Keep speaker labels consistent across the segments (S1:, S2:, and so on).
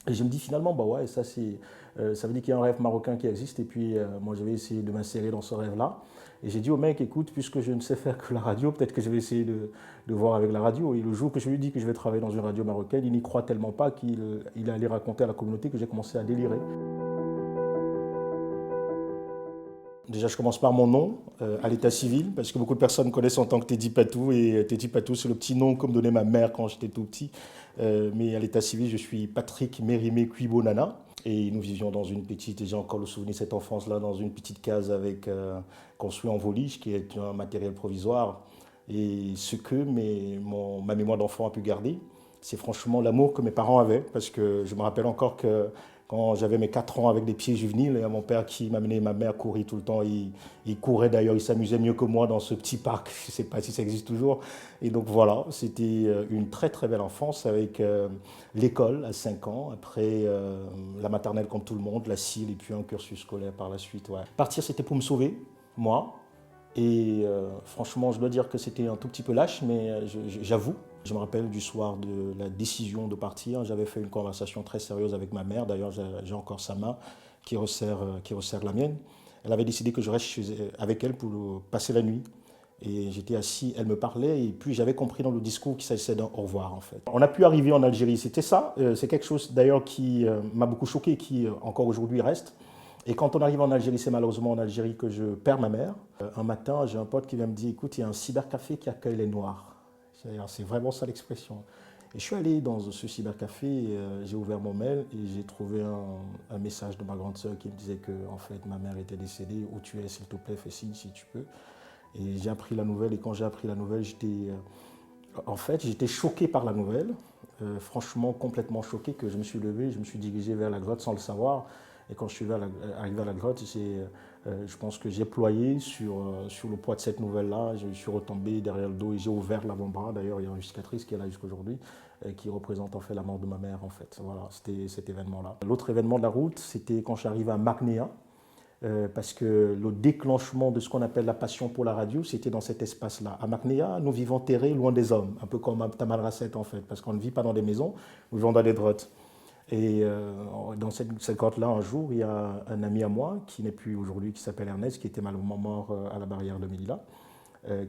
S1: Et je me dis finalement, bah ouais, ça veut dire qu'il y a un rêve marocain qui existe. Et puis moi, je vais essayer de m'insérer dans ce rêve-là. Et j'ai dit au mec, écoute, puisque je ne sais faire que la radio, peut-être que je vais essayer de voir avec la radio. Et le jour que je lui dis que je vais travailler dans une radio marocaine, il n'y croit tellement pas qu'il allait raconter à la communauté que j'ai commencé à délirer. Déjà, je commence par mon nom, à l'état civil, parce que beaucoup de personnes connaissent en tant que Teddy Patou, et Teddy Patou, c'est le petit nom que me donnait ma mère quand j'étais tout petit. Mais à l'état civil, je suis Patrick Mérimé Cuibo Nana, et nous vivions dans une petite, et j'ai encore le souvenir de cette enfance-là, dans une petite case avec, construit en volige, qui est un matériel provisoire. Et ce que ma mémoire d'enfant a pu garder, c'est franchement l'amour que mes parents avaient, parce que je me rappelle encore que quand j'avais mes 4 ans avec des pieds juvéniles, il y a mon père qui m'amenait, ma mère courait tout le temps. Il courait d'ailleurs, il s'amusait mieux que moi dans ce petit parc. Je ne sais pas si ça existe toujours. Et donc voilà, c'était une très très belle enfance avec l'école à 5 ans, après la maternelle comme tout le monde, la CIL et puis un cursus scolaire par la suite. Ouais. Partir, c'était pour me sauver, moi. Et franchement, je dois dire que c'était un tout petit peu lâche, mais j'avoue. Je me rappelle du soir de la décision de partir. J'avais fait une conversation très sérieuse avec ma mère. D'ailleurs, j'ai encore sa main qui resserre la mienne. Elle avait décidé que je reste avec elle pour passer la nuit. Et j'étais assis, elle me parlait, et puis j'avais compris dans le discours qu'il s'agissait d'un au revoir, en fait. On a pu arriver en Algérie, c'était ça. C'est quelque chose d'ailleurs qui m'a beaucoup choqué, qui encore aujourd'hui reste. Et quand on arrive en Algérie, c'est malheureusement en Algérie que je perds ma mère. Un matin, j'ai un pote qui vient me dire, écoute, il y a un cybercafé qui accueille les Noirs. C'est vraiment ça l'expression. Et je suis allé dans ce cybercafé, j'ai ouvert mon mail et j'ai trouvé un message de ma grande sœur qui me disait que en fait, ma mère était décédée. Où tu es, s'il te plaît, fais signe si tu peux. Et j'ai appris la nouvelle, et quand j'ai appris la nouvelle, j'étais choqué par la nouvelle, franchement complètement choqué, que je me suis levé, je me suis dirigé vers la grotte sans le savoir. Et quand je suis arrivé à la grotte, je pense que j'ai ployé sur le poids de cette nouvelle-là. Je suis retombé derrière le dos et j'ai ouvert l'avant-bras. D'ailleurs, il y a une cicatrice qui est là jusqu'aujourd'hui, qui représente en fait la mort de ma mère, en fait. Voilà, c'était cet événement-là. L'autre événement de la route, c'était quand je suis arrivé à Magnéa, parce que le déclenchement de ce qu'on appelle la passion pour la radio, c'était dans cet espace-là. À Magnéa, nous vivons terrés loin des hommes, un peu comme à Tamanrasset en fait, parce qu'on ne vit pas dans des maisons, nous vivons dans des grottes. Et dans cette grotte-là, un jour, il y a un ami à moi, qui n'est plus aujourd'hui, qui s'appelle Ernest, qui était malheureusement mort à la barrière de Melilla,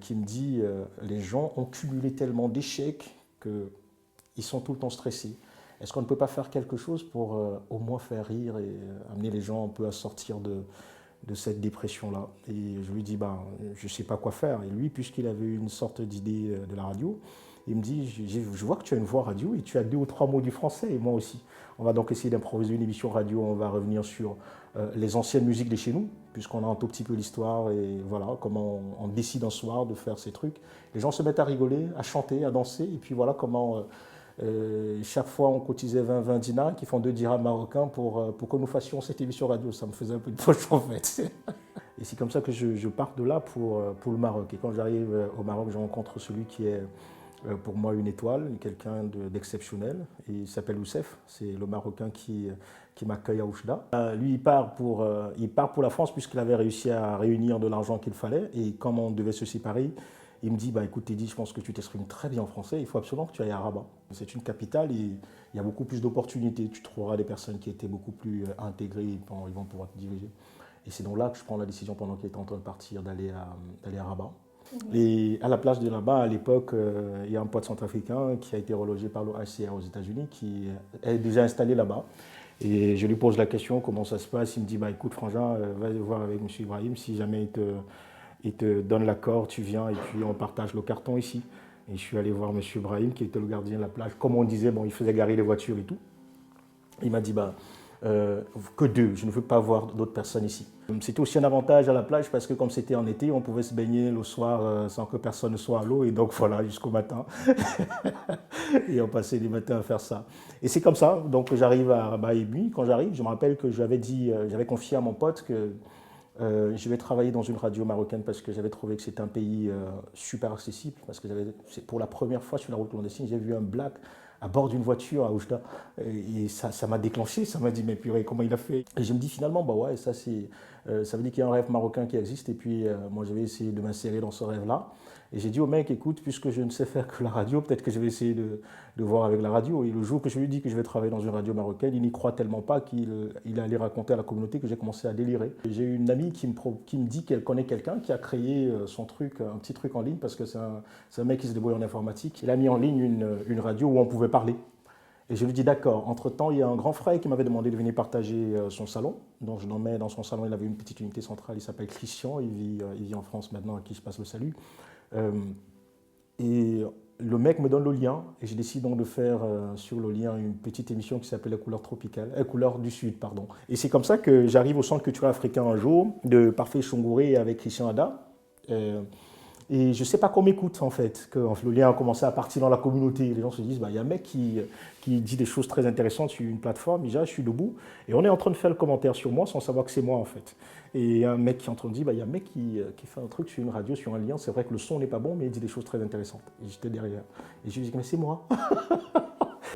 S1: qui me dit les gens ont cumulé tellement d'échecs qu'ils sont tout le temps stressés. Est-ce qu'on ne peut pas faire quelque chose pour au moins faire rire et amener les gens un peu à sortir de cette dépression-là? Et je lui dis, ben, je ne sais pas quoi faire. Et lui, puisqu'il avait une sorte d'idée de la radio, il me dit, je vois que tu as une voix radio et tu as 2 ou 3 mots du français, et moi aussi. On va donc essayer d'improviser une émission radio, on va revenir sur les anciennes musiques de chez nous, puisqu'on a un tout petit peu l'histoire, et voilà, comment on décide un soir de faire ces trucs. Les gens se mettent à rigoler, à chanter, à danser, et puis voilà comment chaque fois on cotisait 20 dinars, qui font 2 dirhams marocains pour que nous fassions cette émission radio. Ça me faisait un peu de poche en fait. Et c'est comme ça que je pars de là pour le Maroc. Et quand j'arrive au Maroc, je rencontre celui qui est pour moi une étoile, quelqu'un d'exceptionnel. Et il s'appelle Oussef, c'est le Marocain qui m'accueille à Oujda. Lui, il part pour la France puisqu'il avait réussi à réunir de l'argent qu'il fallait. Et comme on devait se séparer, il me dit, bah, écoute Teddy, je pense que tu t'exprimes très bien en français, il faut absolument que tu ailles à Rabat. C'est une capitale et il y a beaucoup plus d'opportunités. Tu trouveras des personnes qui étaient beaucoup plus intégrées, ils vont pouvoir te diriger. Et c'est donc là que je prends la décision, pendant qu'il est en train de partir, d'aller à Rabat. Et à la place de là-bas, à l'époque, il y a un pote centrafricain qui a été relogé par le HCR aux États-Unis, qui est déjà installé là-bas. Et je lui pose la question, comment ça se passe? Il me dit, bah, écoute Frangin, va voir avec M. Ibrahim, si jamais il te donne l'accord, tu viens et puis on partage le carton ici. Et je suis allé voir M. Ibrahim, qui était le gardien de la plage. Comme on disait, bon, il faisait garer les voitures et tout. Il m'a dit, bah, que 2, je ne veux pas voir d'autres personnes ici. C'était aussi un avantage à la plage parce que comme c'était en été, on pouvait se baigner le soir sans que personne ne soit à l'eau, et donc voilà, jusqu'au matin. Et on passait les matins à faire ça. Et c'est comme ça, donc j'arrive à Rabat et Buis. Quand j'arrive, je me rappelle que j'avais confié à mon pote que je vais travailler dans une radio marocaine parce que j'avais trouvé que c'était un pays super accessible. Parce que pour la première fois sur la route clandestine, j'ai vu un black à bord d'une voiture à Oujda. Et ça m'a déclenché, ça m'a dit, mais purée, comment il a fait? Et je me dis finalement, bah ouais, ça veut dire qu'il y a un rêve marocain qui existe. Et puis moi, je vais essayer de m'insérer dans ce rêve-là. Et j'ai dit au mec, écoute, puisque je ne sais faire que la radio, peut-être que je vais essayer de voir avec la radio. Et le jour que je lui dis que je vais travailler dans une radio marocaine, il n'y croit tellement pas qu'il allait raconter à la communauté que j'ai commencé à délirer. J'ai une amie qui me dit qu'elle connaît quelqu'un qui a créé son truc, un petit truc en ligne, parce que c'est un mec qui se débrouille en informatique. Il a mis en ligne une radio où on pouvait parler. Et je lui dis d'accord. Entre-temps, il y a un grand frère qui m'avait demandé de venir partager son salon. Donc je l'emmène dans son salon. Il avait une petite unité centrale. Il s'appelle Christian. Il vit en France maintenant, à qui je passe le salut. Euh, et le mec me donne le lien. Et je décide donc de faire sur le lien une petite émission qui s'appelle Les couleurs tropicales. Couleurs du Sud, pardon. Et c'est comme ça que j'arrive au Centre culturel africain un jour, de Parfait Chongouré avec Christian Ada. Et je ne sais pas qu'on m'écoute en fait, que le lien a commencé à partir dans la communauté. Les gens se disent, bah, il y a un mec qui dit des choses très intéressantes sur une plateforme, déjà je suis debout, et on est en train de faire le commentaire sur moi sans savoir que c'est moi en fait. Et il y a un mec qui est en train de dire, bah, il y a un mec qui fait un truc sur une radio, sur un lien, c'est vrai que le son n'est pas bon, mais il dit des choses très intéressantes. Et j'étais derrière. Et je lui dis, mais c'est moi.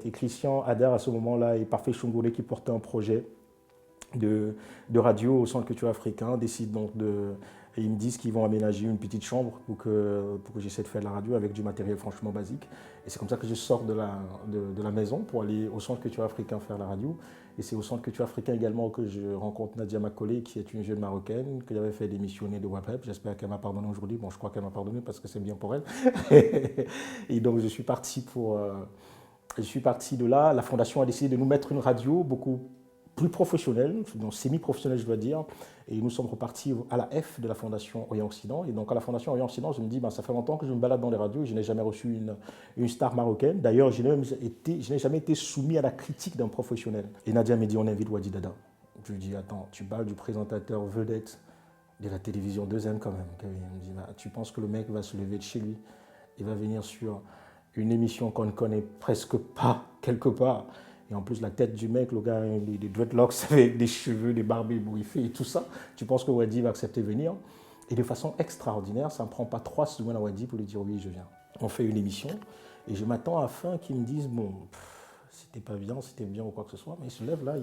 S1: Et Christian Adar, à ce moment-là, et Parfait Chongouré qui portait un projet de radio au Centre culturel africain, décide donc de... Et ils me disent qu'ils vont aménager une petite chambre pour que j'essaie de faire de la radio avec du matériel franchement basique. Et c'est comme ça que je sors de la maison pour aller au Centre culturel africain faire la radio. Et c'est au Centre culturel africain également que je rencontre Nadia Makole, qui est une jeune marocaine, que j'avais fait démissionner de WAPEP. J'espère qu'elle m'a pardonné aujourd'hui. Bon, je crois qu'elle m'a pardonné parce que c'est bien pour elle. Et donc je suis parti de là. La fondation a décidé de nous mettre une radio beaucoup plus professionnel, donc semi-professionnel je dois dire, et nous sommes repartis à la F de la Fondation Orient-Occident. Et donc à la Fondation Orient-Occident, je me dis, ben, ça fait longtemps que je me balade dans les radios, je n'ai jamais reçu une star marocaine. D'ailleurs, je n'ai jamais été soumis à la critique d'un professionnel. Et Nadia me dit, on invite Wadi Dada. Je lui dis, attends, tu parles du présentateur vedette de la télévision 2M quand même. Il me dit, bah, tu penses que le mec va se lever de chez lui, il va venir sur une émission qu'on ne connaît presque pas quelque part. Et en plus, la tête du mec, le gars, des dreadlocks avec des cheveux, des barbes ébouriffées et tout ça. Tu penses que Wadi va accepter de venir? Et de façon extraordinaire, ça ne me prend pas 3 secondes à Wadi pour lui dire oui, je viens. On fait une émission et je m'attends à la fin qu'ils me disent bon, c'était bien ou quoi que ce soit. Mais il se lève là,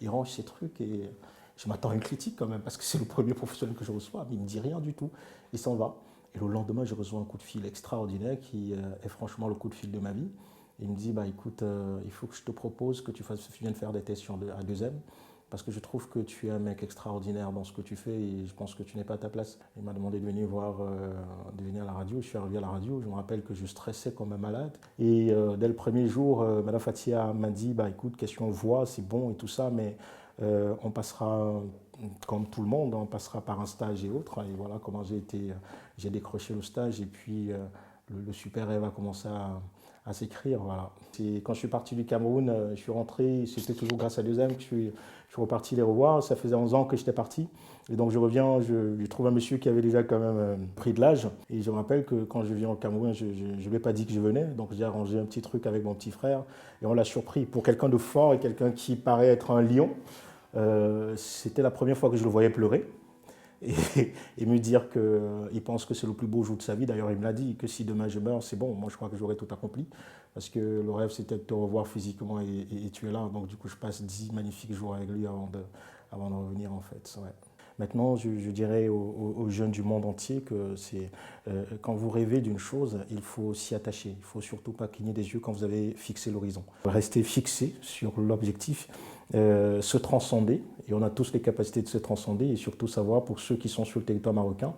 S1: il range ses trucs et je m'attends à une critique quand même parce que c'est le premier professionnel que je reçois. Mais il ne me dit rien du tout. Il s'en va. Et le lendemain, je reçois un coup de fil extraordinaire qui est franchement le coup de fil de ma vie. Il me dit, bah, écoute, il faut que je te propose que tu viennes faire des tests à 2M parce que je trouve que tu es un mec extraordinaire dans ce que tu fais et je pense que tu n'es pas à ta place. Il m'a demandé de venir de venir à la radio. Je suis arrivé à la radio, je me rappelle que je stressais comme un malade. Et dès le premier jour, Madame Fatia m'a dit, bah, écoute, question voix, c'est bon et tout ça, mais on passera, comme tout le monde, on passera par un stage et autres. Et voilà comment j'ai décroché le stage et puis le super rêve a commencé à s'écrire. Voilà. Quand je suis parti du Cameroun, je suis rentré, c'était toujours grâce à 2M que je suis reparti les revoir. Ça faisait 11 ans que j'étais parti. Et donc je reviens, je trouve un monsieur qui avait déjà quand même pris de l'âge. Et je me rappelle que quand je viens au Cameroun, je ne lui ai pas dit que je venais. Donc j'ai arrangé un petit truc avec mon petit frère. Et on l'a surpris. Pour quelqu'un de fort et quelqu'un qui paraît être un lion, c'était la première fois que je le voyais pleurer. Et me dire qu'il pense que c'est le plus beau jour de sa vie. D'ailleurs, il me l'a dit, que si demain je meurs, c'est bon. Moi, je crois que j'aurai tout accompli. Parce que le rêve, c'était de te revoir physiquement et tu es là. Donc, du coup, je passe 10 magnifiques jours avec lui avant de revenir, en fait. Ouais. Maintenant, je dirais aux jeunes du monde entier que quand vous rêvez d'une chose, il faut s'y attacher. Il ne faut surtout pas cligner des yeux quand vous avez fixé l'horizon. Rester fixé sur l'objectif, se transcender, et on a tous les capacités de se transcender, et surtout savoir, pour ceux qui sont sur le territoire marocain,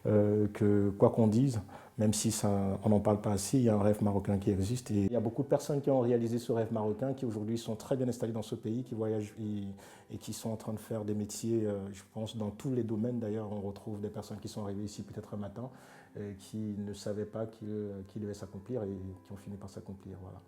S1: que quoi qu'on dise, même si on n'en parle pas assez, il y a un rêve marocain qui existe. Et il y a beaucoup de personnes qui ont réalisé ce rêve marocain, qui aujourd'hui sont très bien installées dans ce pays, qui voyagent et qui sont en train de faire des métiers, je pense, dans tous les domaines. D'ailleurs, on retrouve des personnes qui sont arrivées ici peut-être un matin, qui ne savaient pas qu'ils devaient s'accomplir et qui ont fini par s'accomplir. Voilà.